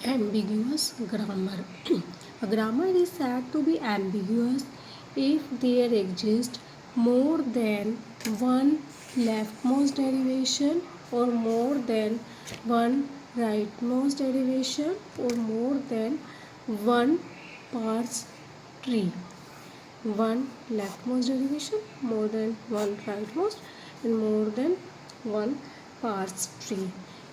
Ambiguous grammar. A grammar is said to be ambiguous if there exists more than one leftmost derivation, or more than one rightmost derivation, or more than one parse tree. One leftmost derivation, more than one rightmost, and more than one parse tree.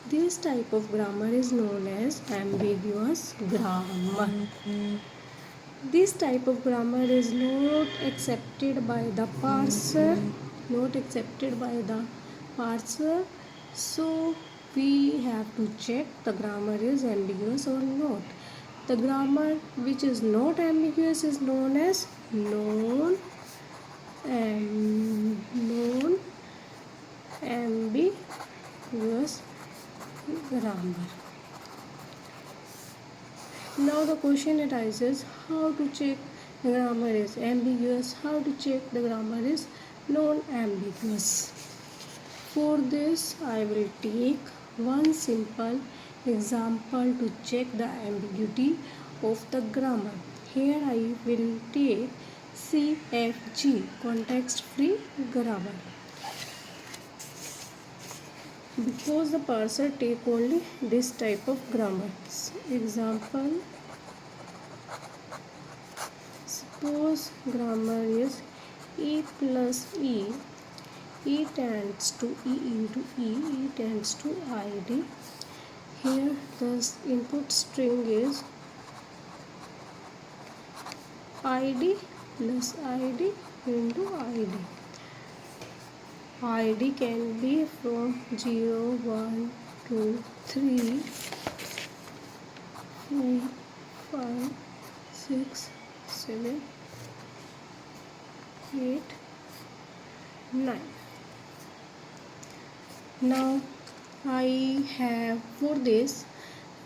This type of grammar is known as ambiguous grammar. This type of grammar is not accepted by the parser, so we have to check the grammar is ambiguous or not. The grammar which is not ambiguous is known as non-ambiguous grammar. Now the question arises, how to check the grammar is ambiguous, how to check the grammar is non-ambiguous. For this I will take one simple example to check the ambiguity of the grammar. Here I will take CFG, context free grammar, because the parser take only this type of grammar. Example, suppose grammar is E plus E tends to E into E tends to ID. Here the input string is ID plus ID into ID. ID can be from 0, 1, 2, 3, 4, 5, 6, 7, 8, 9. Now I have, for this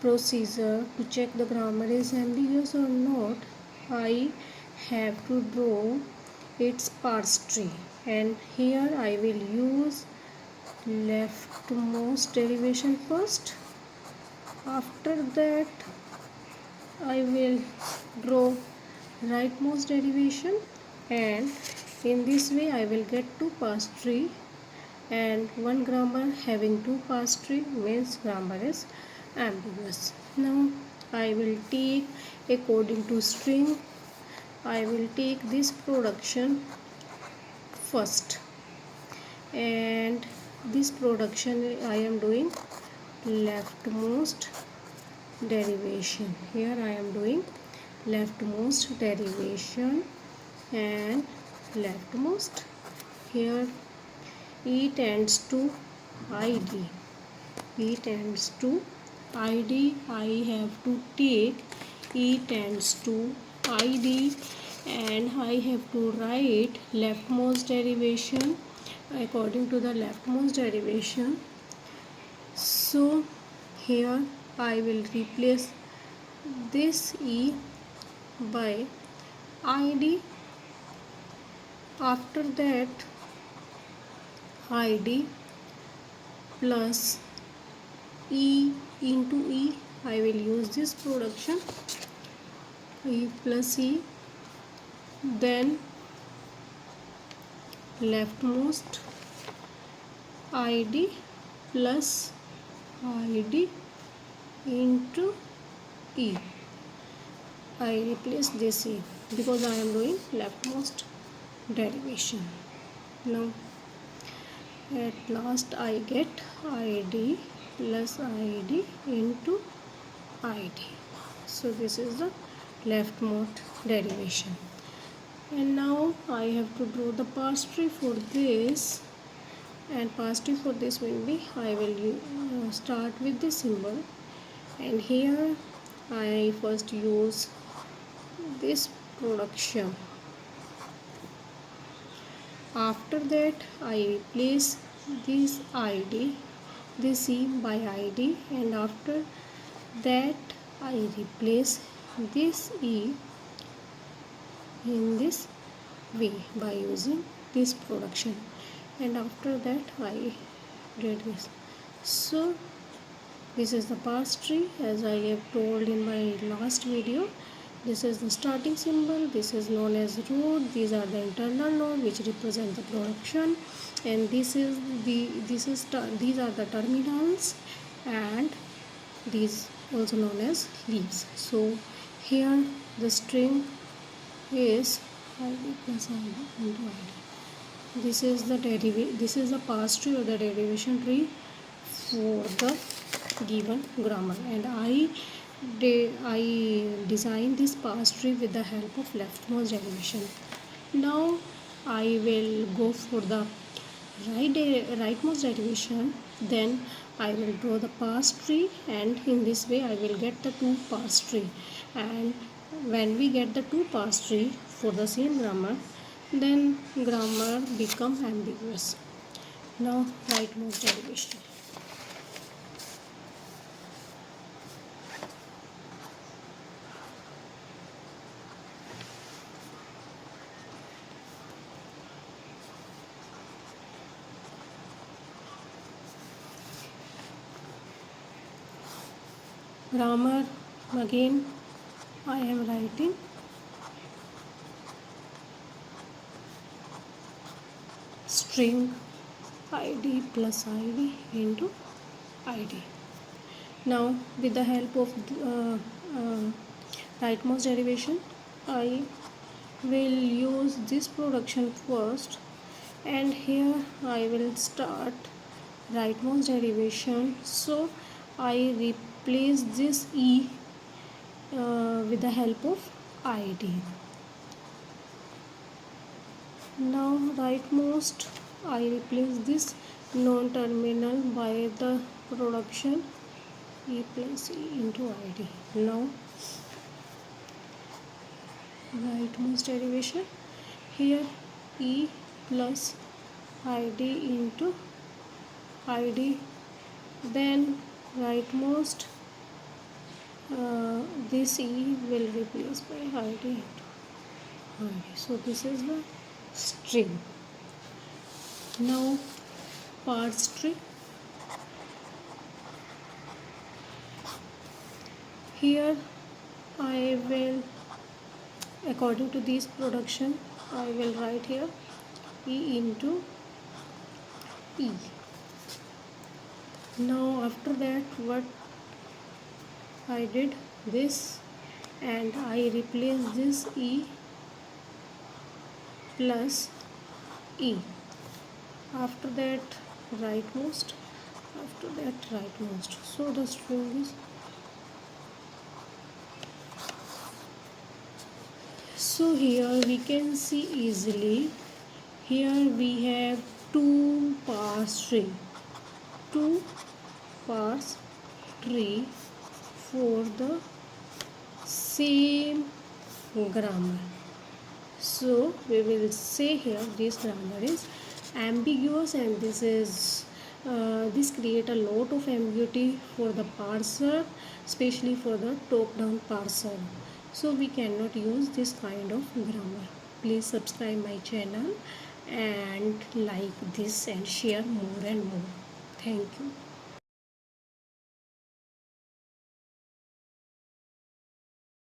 procedure to check the grammar is ambiguous or not, I have to draw its parse tree, and here I will use leftmost derivation first. After that I will draw rightmost derivation, and in this way I will get two parse tree, and one grammar having two parse tree means grammar is ambiguous. Now I will take, according to string, I will take this production first, and this production I am doing leftmost derivation. Here I am doing leftmost derivation and leftmost. Here E tends to ID. E tends to ID. I have to take E tends to ID, and I have to write leftmost derivation according to the leftmost derivation. So here I will replace this E by ID. After that ID plus E into E, I will use this production, E plus E, then leftmost ID plus ID into E. I replace this E because I am doing leftmost derivation. Now at last I get ID plus ID into ID. So this is the leftmost derivation. And now I have to draw the parse tree for this, and parse tree for this will be, I will start with this symbol, and here I first use this production. After that I replace this ID, this E by ID, and after that I replace this E in this way by using this production, and after that I did this. So This is the parse tree, as I have told in my last video. This is the starting symbol. This is known as root. These are the internal node which represent the production, and these are the terminals, and these also known as leaves. So here the string is id plus id into id. This is the this is the parse tree or the derivation tree for the given grammar, and I designed this parse tree with the help of leftmost derivation. Now I will go for the rightmost derivation. Then I will draw the parse tree, and in this way I will get the two parse tree. And when we get the two parse tree for the same grammar, then grammar become ambiguous. Now rightmost derivation. Grammar, again I am writing string id plus id into id. Now with the help of rightmost derivation, I will use this production first, and here I will start rightmost derivation. So I replace this e with the help of id. Now rightmost, I replace this non-terminal by the production e plus e into id. Now rightmost derivation, here e plus id into id, then rightmost this e will replace by id into id. So this is the string. Now parse tree. Here I will, according to this production, I will write here e into e. Now after that, what I did this, and I replace this e plus e. After that rightmost, after that rightmost. So the string is, so here we can see easily, here we have two parse tree for the same grammar. So we will say here this grammar is ambiguous, and this create a lot of ambiguity for the parser, especially for the top-down parser. So we cannot use this kind of grammar. Please subscribe my channel and like this and share more and more. Thank you.